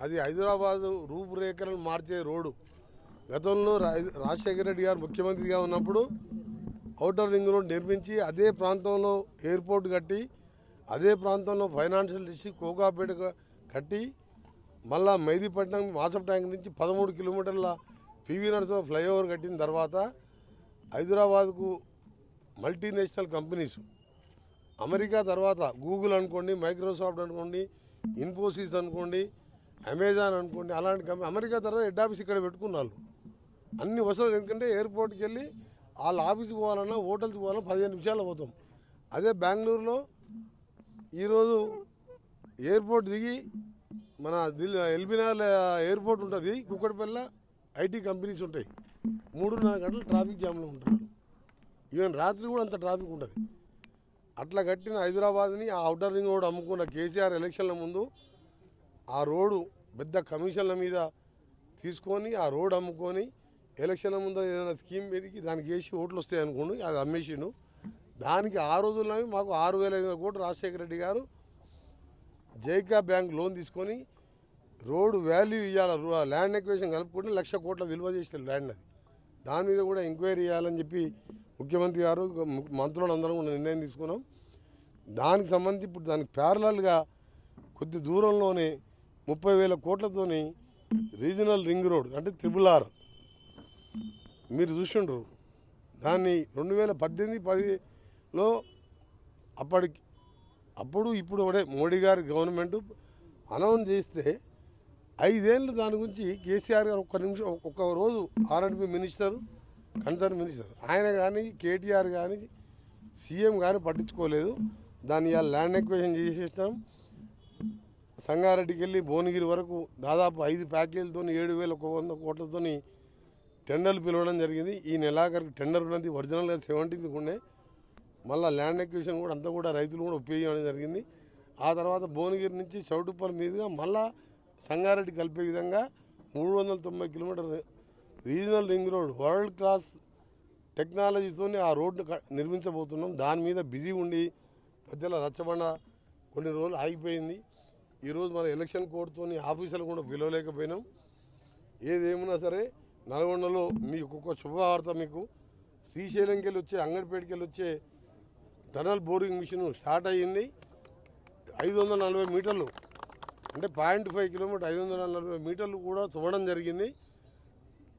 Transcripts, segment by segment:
అది హైదరాబాద్ రూపురేఖలను మార్చే రోడ్డు. గతంలో రాజశేఖర రెడ్డి గారు ముఖ్యమంత్రిగా ఉన్నప్పుడు ఔటర్ రింగ్ రోడ్ నిర్మించి అదే ప్రాంతంలో ఎయిర్పోర్ట్ కట్టి అదే ప్రాంతంలో ఫైనాన్షియల్ డిస్ట్రిక్ట్ కోకాపేట కట్టి మళ్ళా మెహదీపట్నం మాసప్ ట్యాంక్ నుంచి 13 కిలోమీటర్ల పివి నరసింహ ఫ్లైఓవర్ కట్టిన తర్వాత హైదరాబాద్కు మల్టీనేషనల్ కంపెనీస్ అమెరికా తర్వాత గూగుల్ అనుకోండి, మైక్రోసాఫ్ట్ అనుకోండి, ఇన్ఫోసిస్ అనుకోండి, అమెజాన్ అనుకోండి, అలాంటి కంపెనీ అమెరికా తర్వాత హెడ్ ఆఫీస్ ఇక్కడ పెట్టుకున్నారు. అన్ని వసతులు. ఎందుకంటే ఎయిర్పోర్ట్కి వెళ్ళి వాళ్ళ ఆఫీస్కి పోవాలన్నా హోటల్స్కి పోవాలన్నా 15 నిమిషాలు పోతాం. అదే బెంగళూరులో ఈరోజు ఎయిర్పోర్ట్ దిగి మన ఎల్బినార్ ఎయిర్పోర్ట్ ఉంటుంది, కుక్కడపల్లి ఐటీ కంపెనీస్ ఉంటాయి. 3.5 గంటలు ట్రాఫిక్ జామ్లో ఉంటున్నారు. ఈవెన్ రాత్రి కూడా అంత ట్రాఫిక్ ఉంటుంది. అట్లా కట్టిన హైదరాబాద్ని ఆ ఔటర్ రింగ్ రోడ్ అమ్ముకున్న కేసీఆర్ ఎలక్షన్ల ముందు ఆ రోడ్డు పెద్ద కమిషన్ల మీద తీసుకొని ఆ రోడ్ అమ్ముకొని ఎలక్షన్ల ముందు ఏదైనా స్కీమ్ పెరిగి దానికి వేసి ఓట్లు వస్తాయి అనుకోండి, అది అమ్మేసిండు. దానికి ఆ రోజుల్లో మాకు 6,500 కోట్లు రాజశేఖర రెడ్డి గారు జైకా బ్యాంక్ లోన్ తీసుకొని రోడ్డు వాల్యూ ఇవ్వాలి, ల్యాండ్ ఎక్వేషన్ కలుపుకుంటే 1,00,000 కోట్ల విలువ చేసిన ల్యాండ్ అది. దాని మీద కూడా ఎంక్వైరీ చేయాలని చెప్పి ముఖ్యమంత్రి గారు మంత్రులు అందరం కూడా నిర్ణయం తీసుకున్నాం. దానికి సంబంధించి ఇప్పుడు దానికి ప్యారలల్గా కొద్ది దూరంలోనే 30,000 కోట్లతోని రీజనల్ రింగ్ రోడ్ అంటే RRR మీరు చూసిండ్రు. దాన్ని 2018-10లో అప్పుడు ఇప్పుడు ఒకటే మోడీ గారి గవర్నమెంట్ అనౌన్స్ చేస్తే 5 ఏళ్ళు దాని గురించి కేసీఆర్ గారు ఒక్క రోజు R&B మినిస్టర్, కన్సర్న్ మినిస్టర్ ఆయన కానీ కేటీఆర్ కానీ సీఎం కానీ పట్టించుకోలేదు. దాన్ని ఇవాళ ల్యాండ్ ఎక్వేషన్ చేసేసినాం. సంగారెడ్డికి వెళ్ళి భువనగిరి వరకు దాదాపు 5 ప్యాకేజీలతో 7,100 కోట్లతో టెండర్లు పిలవడం జరిగింది. ఈ నెలాఖరికి టెండర్ ఉన్నది. ఒరిజినల్గా 17th ఉండే. మళ్ళీ ల్యాండ్ ఎక్విజిషన్ కూడా అంతా కూడా రైతులు కూడా ఉపయోగించడం జరిగింది. ఆ తర్వాత భువనగిరి నుంచి చౌటుప్పల్ మీదుగా మళ్ళా సంగారెడ్డి కలిపే విధంగా 390 kilometre regional ring road world class టెక్నాలజీతో ఆ రోడ్డు నిర్మించబోతున్నాం. దాని మీద బిజీ ఉండి మధ్యలో రచ్చబండ కొన్ని రోజులు ఆగిపోయింది. ఈరోజు మన ఎలక్షన్ కోడ్తో ఆఫీసులు కూడా పిలవలేకపోయినాం. ఏదేమన్నా సరే నల్గొండలో మీకు ఒక శుభవార్త, మీకు శ్రీశైలంకి వెళ్ళి వచ్చే అంగడిపేటకి వెళ్ళి వచ్చే టనల్ బోరింగ్ మిషన్ స్టార్ట్ అయ్యింది. 540 మీటర్లు అంటే 0.5 కిలోమీటర్ 540 మీటర్లు కూడా చూడడం జరిగింది.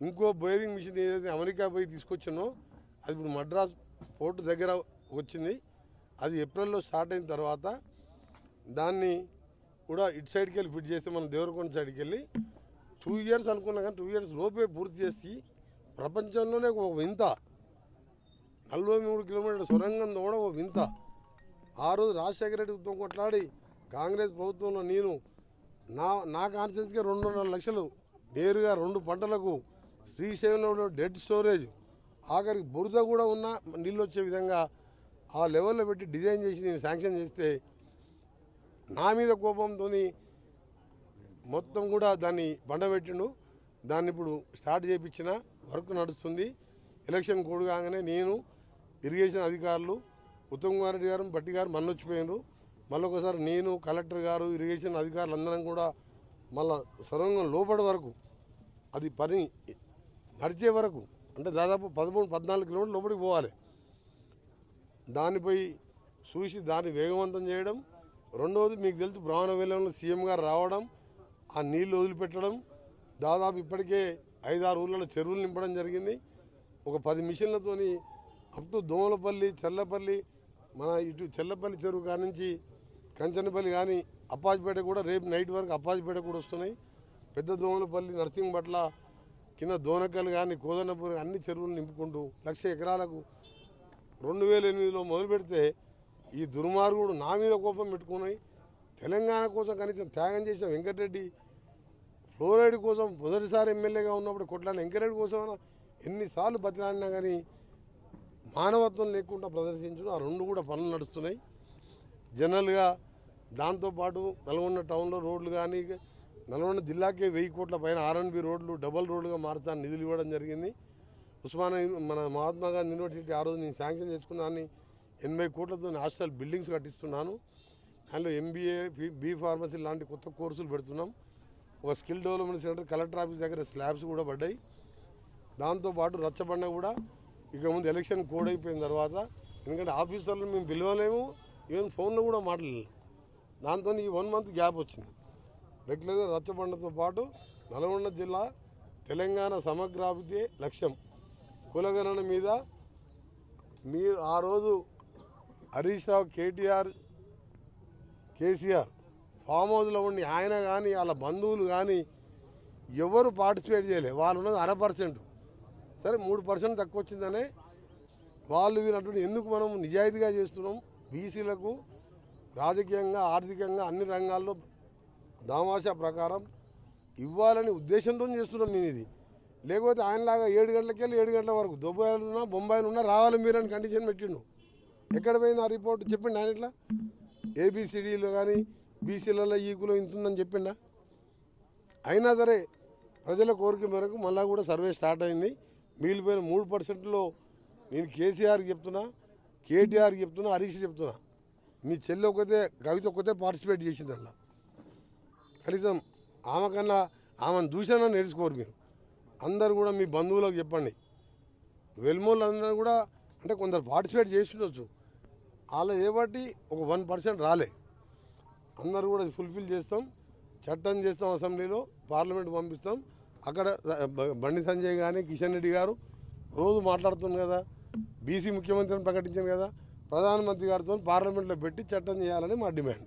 ఇంకో బోరింగ్ మిషన్ ఏదైతే అమెరికా పోయి తీసుకొచ్చినో అది ఇప్పుడు మద్రాస్ పోర్టు దగ్గర వచ్చింది. అది ఏప్రిల్లో స్టార్ట్ అయిన తర్వాత దాన్ని కూడా ఇటు సైడ్కి వెళ్ళి ఫిట్ చేస్తే మన దేవరకొండ సైడ్కి వెళ్ళి 2 ఇయర్స్ అనుకున్నా కానీ 2 ఇయర్స్ లోపే పూర్తి చేసి ప్రపంచంలోనే ఒక వింత 43 కిలోమీటర్ల సొరంగం కూడా ఒక వింత. ఆ రోజు రాజశేఖర రెడ్డితో కొట్లాడి కాంగ్రెస్ ప్రభుత్వంలో నేను నా కాన్స్టిట్యూన్సీకి 2.5 లక్షలు నేరుగా 2 పంటలకు శ్రీశైలంలో డెడ్ స్టోరేజ్ ఆఖరికి బురద కూడా ఉన్న నీళ్ళు వచ్చే విధంగా ఆ లెవెల్లో పెట్టి డిజైన్ చేసి నేను శాంక్షన్ చేస్తే నా మీద కోపంతో మొత్తం కూడా దాన్ని బండబెట్టిండు. దాన్ని ఇప్పుడు స్టార్ట్ చేయించిన వర్క్ నడుస్తుంది. ఎలక్షన్ కోడ్ కాగానే నేను ఇరిగేషన్ అధికారులు ఉత్తమ్ కుమార్ రెడ్డి గారు బట్టి గారు మన్నొచ్చిపోయినారు. మళ్ళీ ఒకసారి నేను కలెక్టర్ గారు ఇరిగేషన్ అధికారులు అందరం కూడా మళ్ళా సొరంగం లోపడి వరకు అది పని నడిచే వరకు అంటే దాదాపు 13-14 కిలోమీటర్లు లోపలికి పోవాలి. దానిపై చూసి దాన్ని వేగవంతం చేయడం. రెండవది మీకు తెలుసు బ్రాహ్మణవేలంలో సీఎం గారు రావడం, ఆ నీళ్లు వదిలిపెట్టడం. దాదాపు ఇప్పటికే 5-6 ఊళ్ళలో చెరువులు నింపడం జరిగింది. ఒక 10 మిషన్లతోని అప్ టు దోమలపల్లి, చెర్లపల్లి, మన ఇటు చెర్లపల్లి చెరువు కానించి కంచనపల్లి కానీ అప్పాజిపేట కూడా రేపు నైట్ వరకు అప్పాజిపేట కూడా వస్తున్నాయి. పెద్ద దోమలపల్లి, నర్సింగ్పట్ల, కింద దోనకల్ కానీ కోదన్నపూర్ అన్ని చెరువులు నింపుకుంటూ 1,00,000 ఎకరాలకు 2008లో మొదలు పెడితే ఈ దుర్మార్గుడు నా మీద కోపం పెట్టుకున్నాయి. తెలంగాణ కోసం కనీసం త్యాగం చేసిన వెంకటరెడ్డి ఫ్లోరైడ్ కోసం మొదటిసారి ఎమ్మెల్యేగా ఉన్నప్పుడు కొట్లాడిన వెంకటరెడ్డి కోసం ఎన్నిసార్లు బతిలాడినా కానీ మానవత్వం లేకుండా ప్రదర్శించడం. ఆ 2 కూడా పనులు నడుస్తున్నాయి. జనరల్గా దాంతోపాటు నల్గొండ టౌన్లో రోడ్లు కానీ నల్గొండ జిల్లాకే 1000 కోట్ల పైన R&B రోడ్లు డబల్ రోడ్లుగా మార్చాలని నిధులు ఇవ్వడం జరిగింది. ఉస్మానియా మన మహాత్మా గాంధీ యూనివర్సిటీ ఆ రోజు నేను శాంక్షన్ చేసుకున్నాను. 80 కోట్లతో హాస్టల్ బిల్డింగ్స్ కట్టిస్తున్నాను. దానిలో MBA, B ఫార్మసీ లాంటి కొత్త కోర్సులు పెడుతున్నాం. ఒక skill development centre collector office దగ్గర స్లాబ్స్ కూడా పడ్డాయి. దాంతోపాటు రచ్చబండ కూడా ఇక ముందు ఎలక్షన్ కోడ్ అయిపోయిన తర్వాత, ఎందుకంటే ఆఫీసర్లు మేము పిలవలేము, ఈవెన్ ఫోన్లో కూడా మాట్లాడలేము. దాంతో ఈ 1 month గ్యాప్ వచ్చింది. రెగ్యులర్గా రచ్చబండతో పాటు నల్గొండ జిల్లా తెలంగాణ సమగ్రాభివృద్ధి లక్ష్యం కులగణన మీద మీరు ఆ రోజు హరీష్ రావు, కేటీఆర్, కేసీఆర్ ఫామ్ హౌస్లో ఉండి ఆయన కానీ వాళ్ళ బంధువులు కానీ ఎవరు పార్టిసిపేట్ చేయలేదు. వాళ్ళు ఉన్నది 0.5%. సరే 3% తక్కువ వచ్చిందనే వాళ్ళు వీళ్ళంటే ఎందుకు మనం నిజాయితీగా చేస్తున్నాం, బీసీలకు రాజకీయంగా ఆర్థికంగా అన్ని రంగాల్లో దామాషా ప్రకారం ఇవ్వాలని ఉద్దేశంతో చేస్తున్నాం నేను ఇది. లేకపోతే ఆయనలాగా 7 గంటలకి వెళ్ళి 7 గంటల వరకు దుబాయ్లున్నా బొంబాయిలున్నా రావాలి మీరు అని కండిషన్ పెట్టిండు. ఎక్కడ పోయింది ఆ రిపోర్ట్ చెప్పిండు ఆయన? ఇట్లా ఏబిసిడీలో కానీ బీసీలలో ఈకులో ఇంతుందని చెప్పిండా? అయినా సరే ప్రజల కోరిక మేరకు మళ్ళా కూడా సర్వే స్టార్ట్ అయింది. మిగిలిపోయిన 3%లో నేను కేసీఆర్కి చెప్తున్నా, కేటీఆర్కి చెప్తున్నా, హరీష్ చెప్తున్నా, మీ చెల్లి ఒకతే కవిత ఒకతే పార్టిసిపేట్ చేసింది. అలా కనీసం ఆమె కన్నా ఆమెను దూషణ నేర్చుకోరు మీరు. అందరు కూడా మీ బంధువులకు చెప్పండి. వెల్మోళ్ళు అందరూ కూడా అంటే కొందరు పార్టిసిపేట్ చేస్తుండొచ్చు, అలా ఏబట్టి ఒక 1% రాలే. అందరూ కూడా ఫుల్ఫిల్ చేస్తాం, చట్టం చేస్తాం, అసెంబ్లీలో పార్లమెంట్ పంపిస్తాం. అక్కడ బండి సంజయ్ కానీ కిషన్ రెడ్డి గారు రోజు మాట్లాడుతుంది కదా, బీసీ ముఖ్యమంత్రిని ప్రకటించాను కదా, ప్రధానమంత్రి గారితో పార్లమెంట్లో పెట్టి చట్టం చేయాలని మా డిమాండ్.